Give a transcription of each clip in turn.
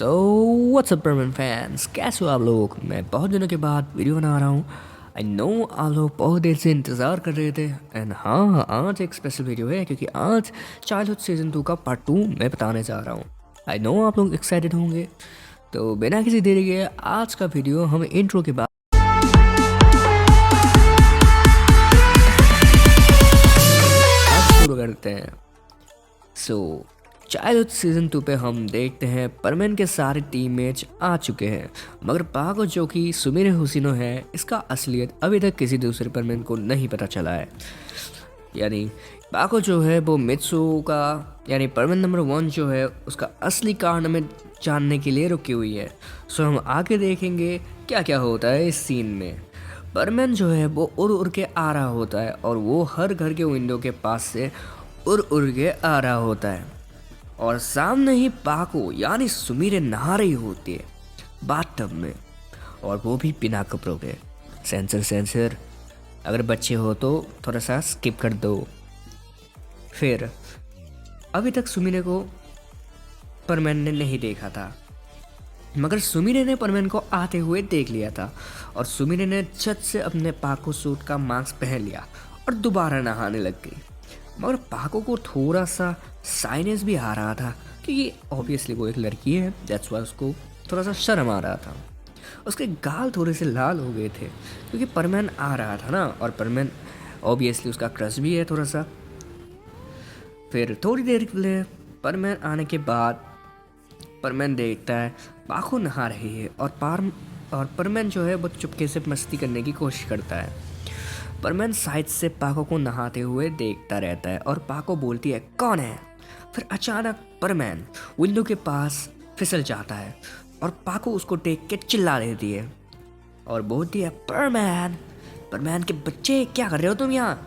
So what's up परमन fans, कैसे हो आप लोग। मैं बहुत दिनों के बाद वीडियो बना रहा हूँ। आई नो आप लोग बहुत देर से इंतज़ार कर रहे थे। एंड हाँ, आज एक स्पेशल वीडियो है क्योंकि आज चाइल्डहुड सीज़न 2 का पार्ट 2 मैं बताने जा रहा हूँ। आई नो आप लोग एक्साइटेड होंगे, तो बिना किसी देरी के आज का वीडियो हम इंट्रो के बाद शुरू करते हैं। सो चाइल्डहुड सीजन 2 पे हम देखते हैं परमेन के सारे टीममेट्स आ चुके हैं, मगर पाको जो कि सुमिरे हुसिनो है, इसका असलियत अभी तक किसी दूसरे परमेन को नहीं पता चला है। यानी पाको जो है वो मित्सु का यानी परमेन नंबर 1 जो है उसका असली कारण में जानने के लिए रुकी हुई है। सो हम आगे देखेंगे क्या क्या होता है इस सीन में। परमेन जो है वो उड़ उड़ के आ रहा होता है और वो हर घर के विंडो के पास से उड़ उड़ के आ रहा होता है और सामने ही पाको यानी सुमिरे नहा रही होती है बाथटब में, और वो भी बिना कपड़ों के। सेंसर अगर बच्चे हो तो थोड़ा सा स्किप कर दो। फिर अभी तक सुमिरे को परमेन ने नहीं देखा था, मगर सुमिरे ने परमेन को आते हुए देख लिया था और सुमिरे ने झट से अपने पाको सूट का मास्क पहन लिया और दोबारा नहाने लग गई। मगर पाको को थोड़ा सा साइनेस भी आ रहा था क्योंकि ऑब्वियसली वो एक लड़की है, दैट्स वाई उसको थोड़ा सा शर्म आ रहा था। उसके गाल थोड़े से लाल हो गए थे क्योंकि परमेन आ रहा था ना, और परमेन ऑब्वियसली उसका क्रश भी है थोड़ा सा। फिर थोड़ी देर के लिए परमेन आने के बाद परमेन देखता है पाको नहा रही है और परमेन जो है वो चुपके से मस्ती करने की कोशिश करता है। परमेन साइड से पाको को नहाते हुए देखता रहता है और पाको बोलती है कौन है। फिर अचानक परमेन विंडो के पास फिसल जाता है और पाको उसको देख के चिल्ला देती है और बोलती है परमेन के बच्चे क्या कर रहे हो तुम यहाँ,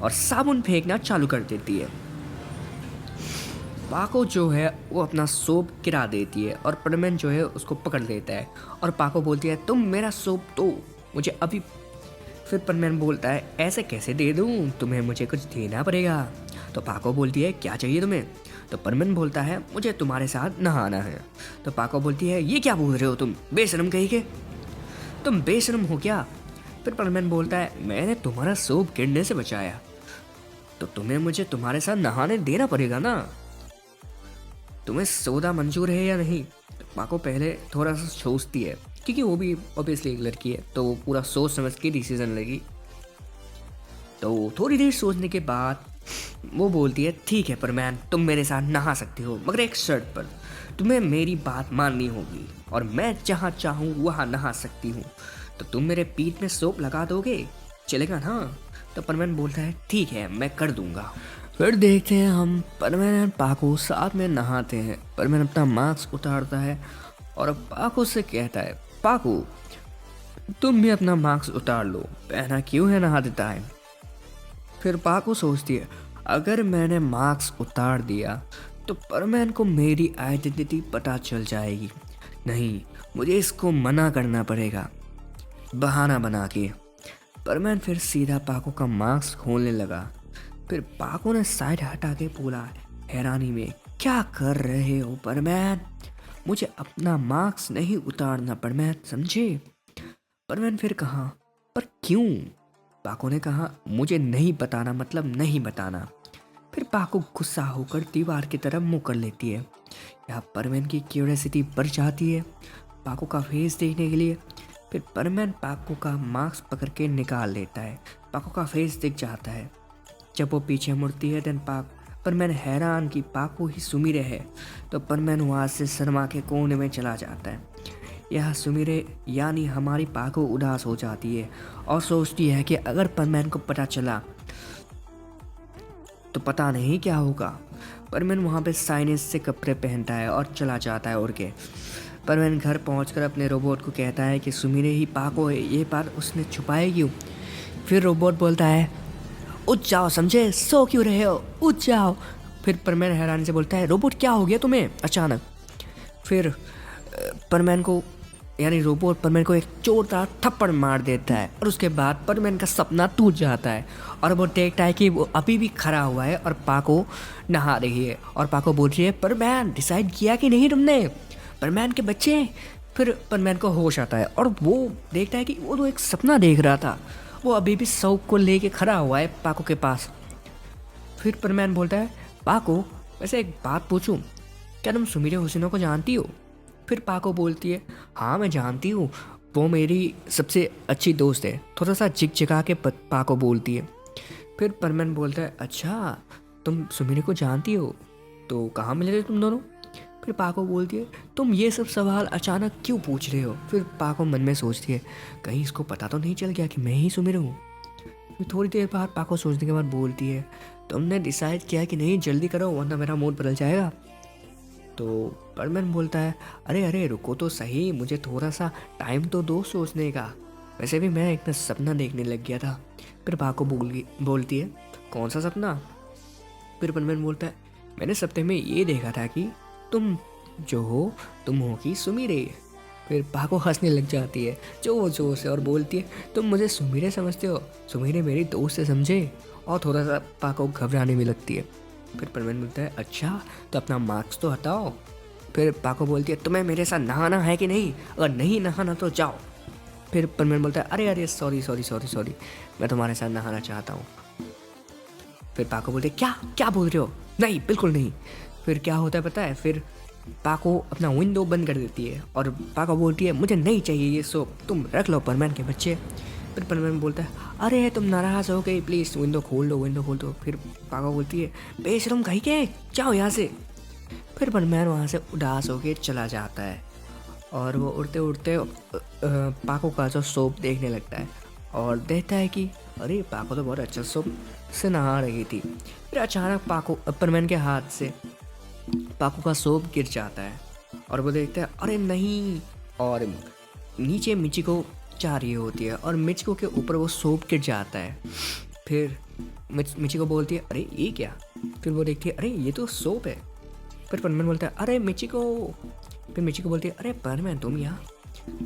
और साबुन फेंकना चालू कर देती है। पाको जो है वो अपना सोप गिरा देती है और परमेन जो है उसको पकड़ लेता है और पाको बोलती है तुम मेरा सोप दो मुझे अभी। फिर परमेन बोलता है ऐसे कैसे दे दूँ, तुम्हें मुझे कुछ देना पड़ेगा। तो पाको बोलती है क्या चाहिए तुम्हें। तो परमेन बोलता है मुझे तुम्हारे साथ नहाना है। तो पाको बोलती है ये क्या बोल रहे हो तुम, बेशरम कहीं के, तुम बेशरम हो क्या। फिर परमेन बोलता है मैंने तुम्हारा सोप गिरने से बचाया तो तुम्हें मुझे तुम्हारे साथ नहाने देना पड़ेगा ना, तुम्हें सौदा मंजूर है या नहीं। तो पाको पहले थोड़ा सा सोचती है क्योंकि वो भी ऑब्वियसली एक लड़की है, तो वो पूरा सोच समझ के डिसीजन लेगी। तो थोड़ी देर सोचने के बाद वो बोलती है ठीक है परमेन, तुम मेरे साथ नहा सकती हो, मगर एक शर्त पर, तुम्हें मेरी बात माननी होगी और मैं जहाँ चाहूँ वहाँ नहा सकती हूँ। तो तुम मेरे पीठ में सोप लगा दोगे, चलेगा ना। तो परमेन बोलता है ठीक है मैं कर दूंगा। फिर देखते हैं हम परमेन और पाको साथ में नहाते हैं। परमेन अपना मास्क उतारता है और पाको से कहता है पाको तुम भी अपना मास्क उतार लो, पहना क्यों है नहाते टाइम। फिर पाको सोचती है अगर मैंने मास्क उतार दिया तो परमेन को मेरी आइडेंटिटी पता चल जाएगी, नहीं मुझे इसको मना करना पड़ेगा बहाना बना के। परमेन फिर सीधा पाको का मास्क खोलने लगा। फिर पाको ने साइड हटा के बोला हैरानी में क्या कर रहे हो परमेन, मुझे अपना मास्क नहीं उतारना परमेन, समझे। परमेन फिर कहा पर क्यों। पाको ने कहा मुझे नहीं बताना मतलब नहीं बताना। फिर पाको गुस्सा होकर दीवार की तरफ मुंह कर लेती है। यहाँ परमेन की क्यूरियोसिटी बढ़ जाती है पाको का फेस देखने के लिए। फिर परमेन पाको का मास्क पकड़ के निकाल लेता है, पाको का फेस दिख जाता है। जब वो पीछे मुड़ती है देन परमेन हैरान कि पाको ही सुमिरे है, तो परमेन वहाँ से शर्मा के कोने में चला जाता है। यह सुमिरे यानी हमारी पाको उदास हो जाती है और सोचती है कि अगर परमेन को पता चला तो पता नहीं क्या होगा। परमेन वहाँ पे साइनेस से कपड़े पहनता है और चला जाता है उड़ के। परमेन घर पहुंचकर अपने रोबोट को कहता है कि सुमिरे ही पाको है, ये बात उसने छुपाई क्यों। फिर रोबोट बोलता है उठ जाओ, समझे, सो क्यों रहे हो, उठ जाओ। फिर परमेन हैरानी से बोलता है रोबोट क्या हो गया तुम्हें अचानक। फिर परमेन को यानी रोबोट परमेन को एक जोरदार थप्पड़ मार देता है और उसके बाद परमेन का सपना टूट जाता है और वो देखता है कि वो अभी भी खड़ा हुआ है और पाको नहा रही है और पाको बोल रही है परमेन डिसाइड किया कि नहीं तुमने। परमैन के बच्चे। फिर परमैन को होश आता है और वो देखता है कि वो तो एक सपना देख रहा था। वो अभी भी सोप को लेके खड़ा हुआ है पाको के पास। फिर परमैन बोलता है, पाको वैसे एक बात पूछूं, क्या तुम सुमीरे हुसैन को जानती हो? फिर पाको बोलती है, हाँ मैं जानती हूँ, वो मेरी सबसे अच्छी दोस्त है। थोड़ा सा झिकझिका के पाको बोलती है। फिर परमैन बोलता है, अच्छा तुम सुमीरे को जानती हो, तो कहाँ मिले थे तुम दोनों? फिर पाको बोलती है, तुम ये सब सवाल अचानक क्यों पूछ रहे हो? फिर पाको मन में सोचती है, कहीं इसको पता तो नहीं चल गया कि मैं ही सुमीर हूँ। फिर थोड़ी देर बाद पाको सोचने के बाद बोलती है, तुमने डिसाइड किया कि नहीं, जल्दी करो वरना मेरा मूड बदल जाएगा। तो परमैन बोलता है, अरे अरे रुको तो सही, मुझे थोड़ा सा टाइम तो दो सोचने का, वैसे भी मैं एक सपना देखने लग गया था। फिर पाको बोलती है, कौन सा सपना? फिर परमैन बोलता है, मैंने सपने में ये देखा था कि तुम जो हो तुम हो कि सुमीरे। फिर पाको हंसने लग जाती है जोर से और बोलती है, तुम मुझे सुमीरे समझते हो? सुमीरे मेरी दोस्त से समझे। और थोड़ा सा पाको घबराने में लगती है। फिर परमैन बोलता है, अच्छा तो अपना मार्क्स तो हटाओ। फिर पाको बोलती है, तुम्हें मेरे साथ नहाना है कि नहीं? अगर नहीं नहाना तो जाओ। फिर परमैन बोलता है, अरे अरे सॉरी सॉरी सॉरी सॉरी, मैं तुम्हारे साथ नहाना चाहता हूँ। फिर पाको बोलते, क्या क्या बोल रहे हो? नहीं बिल्कुल नहीं। फिर क्या होता है पता है? फिर पाको अपना विंडो बंद कर देती है और पाको बोलती है, मुझे नहीं चाहिए ये सोप, तुम रख लो परमैन के बच्चे। फिर परमैन बोलता है, अरे तुम नाराज़ हो गई, प्लीज़ विंडो खोल दो, विंडो खोल दो। फिर पाको बोलती है, बेशरम कहीं के, जाओ यहाँ से। फिर परमैन वहाँ से उदास होकर चला जाता है और वो उड़ते उड़ते पाको का जो सोप देखने लगता है और देखता है कि अरे पाको तो बहुत अच्छा सोप से नहा रही थी। फिर अचानक पाको परमैन के हाथ से पाको का सोप गिर जाता है और वो देखता है, अरे नहीं। और नीचे मिचिको जा रही होती है और मिचिको के ऊपर वो सोप गिर जाता है। फिर मिचिको बोलती है, अरे ये क्या? फिर वो देखती है, अरे ये तो सोप है। फिर परमैन बोलता है, अरे मिचिको। फिर मिचिको बोलती है, अरे परमैन तुम यहाँ?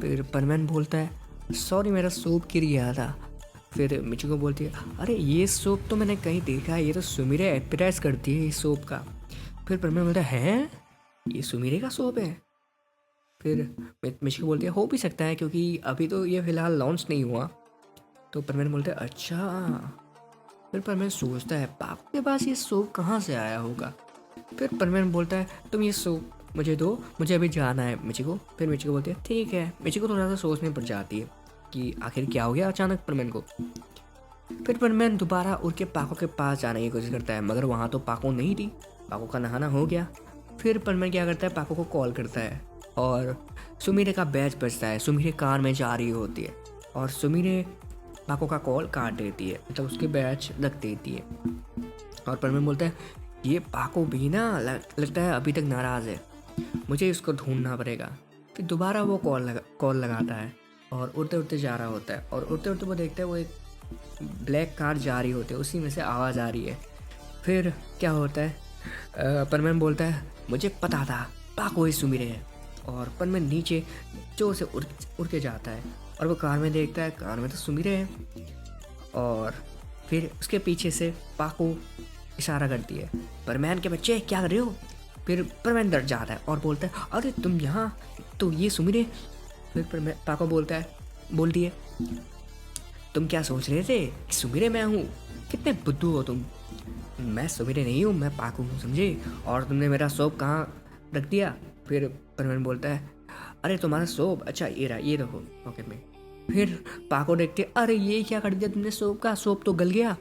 फिर परमैन बोलता है, सॉरी मेरा सोप गिर गया था। फिर मिचिको बोलती है, अरे ये सोप तो मैंने कहीं देखा है, ये तो सुमीरे एडवर्टाइज करती है इस सोप का। फिर परमैन बोलता है, हैं ये सुमीरे का सोप है? फिर मिचिको बोलती है, हो भी सकता है क्योंकि अभी तो ये फ़िलहाल लॉन्च नहीं हुआ। तो परमैन बोलता है, अच्छा। फिर परमैन सोचता है, पापा के पास ये सोप कहाँ से आया होगा? फिर परमैन बोलता है, तुम ये सोप मुझे दो, मुझे अभी जाना है मिचिको। फिर मिचिको बोलती है, ठीक है। मिचिको थोड़ा सा सोचने पड़ जाती है कि आखिर क्या हो गया अचानक परमैन को। फिर परमैन दोबारा उड़ के पाको के पास जाने की कोशिश करता है, मगर वहाँ तो पाको नहीं थी, पाको का नहाना हो गया। फिर परमैन क्या करता है, पाको को कॉल करता है और सुमीरे का बैच बजता है। सुमीरे कार में जा रही होती है और सुमीरे पाको का कॉल काट देती है, मतलब उसके बैच रख देती है। और परमैन बोलता है, ये पाको भी ना लगता है अभी तक नाराज़ है, मुझे इसको ढूंढना पड़ेगा। फिर दोबारा वो कॉल लगाता है और उड़ते उड़ते जा रहा होता है और उड़ते उड़ते वो देखता है वो एक ब्लैक कार जा रही होती है, उसी में से आवाज़ आ रही है। फिर क्या होता है, परमैन बोलता है, मुझे पता था पाको ही सुमीरे है। और परमैन नीचे जोर से उड़ के जाता है और वो कार में देखता है, कार में तो सुमीरे है। और फिर उसके पीछे से पाको इशारा करती है, परमैन के बच्चे क्या कर रहे हो? फिर परमैन डर जाता है और बोलता है, अरे तुम यहाँ, तो ये सुमीरे। फिर पाको बोलती है, तुम क्या सोच रहे थे कि सुमीरे मैं हूँ? कितने बुद्धू हो तुम, मैं सुमीरे नहीं हूँ, मैं पाको हूँ, समझे? और तुमने मेरा सोप कहाँ रख दिया? फिर परमैन बोलता है, अरे तुम्हारा सोप, अच्छा ये रहा, ये रखो पॉकेट में। फिर पाको देखते, अरे ये क्या कर दिया तुमने सोप का, सोप तो गल गया।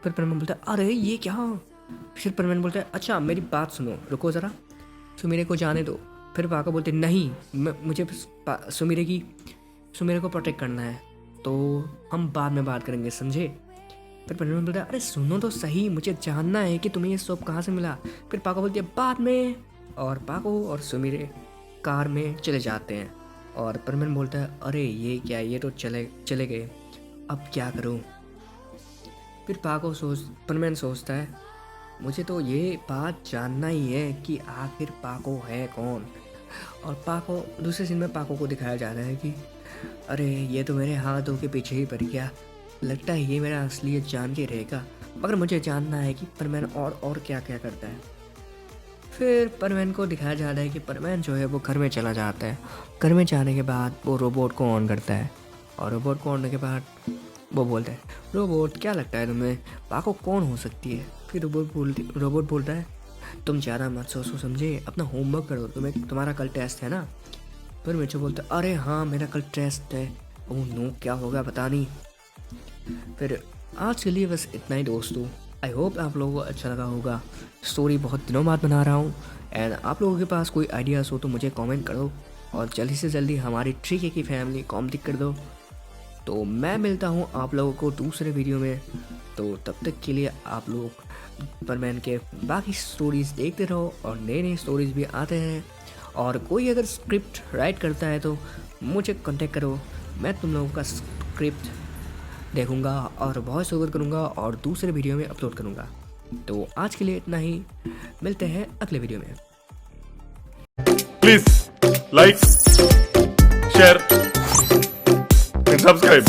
फिर परमैन बोलता है, अरे ये क्या? फिर परमैन बोलता है, अच्छा मेरी बात सुनो, रुको ज़रा, सुमीरे को जाने दो। फिर पाको बोलते, नहीं मुझे सुमीरे को प्रोटेक्ट करना है, तो हम बाद में बात करेंगे, समझे? फिर परमैन बोलता है, अरे सुनो तो सही, मुझे जानना है कि तुम्हें ये सोप कहाँ से मिला। फिर पाको बोलती है, बाद में। और पाको और सुमीरे कार में चले जाते हैं और परमैन बोलता है, अरे ये क्या, ये तो चले गए, अब क्या करूँ? फिर परमैन सोचता है, मुझे तो ये बात जानना ही है कि आखिर पाको है कौन। और पाको दूसरे सीन में पाको को दिखाया जाता है कि अरे ये तो मेरे हाथों के पीछे ही पड़ गया, लगता है ये मेरा असलियत जान के रहेगा, मगर मुझे जानना है कि परमैन और क्या क्या करता है। फिर परमैन को दिखाया जा रहा है कि परमैन जो है वो घर में चला जाता है। घर में जाने के बाद वो रोबोट को ऑन करता है और रोबोट को ऑन करने के बाद वो बोलता है, रोबोट क्या लगता है तुम्हें पाको कौन हो सकती है? फिर रोबोट बोलता है, तुम ज़्यादा मत सोचो समझे, अपना होमवर्क करो, तुम्हारा कल टेस्ट है ना? फिर मिचू बोलता है, अरे हाँ मेरा कल टेस्ट है। ओह नो, क्या होगा पता नहीं। फिर आज के लिए बस इतना ही दोस्तों। आई होप आप लोगों को अच्छा लगा होगा। स्टोरी बहुत दिनों बाद बना रहा हूँ एंड आप लोगों के पास कोई आइडियाज़ हो तो मुझे कमेंट कर दो और जल्दी से जल्दी हमारी ट्रिक की फैमिली कमेंट कर दो। तो मैं मिलता हूँ आप लोगों को दूसरे वीडियो में। तो तब तक के लिए आप लोग परमैन के बाकी स्टोरीज़ देखते रहो और नए नए स्टोरीज़ भी आते हैं। और कोई अगर स्क्रिप्ट राइट करता है तो मुझे कांटेक्ट करो, मैं तुम लोगों का स्क्रिप्ट देखूंगा और वॉइस ओवर करूंगा और दूसरे वीडियो में अपलोड करूंगा। तो आज के लिए इतना ही, मिलते हैं अगले वीडियो में। Please like, share and subscribe.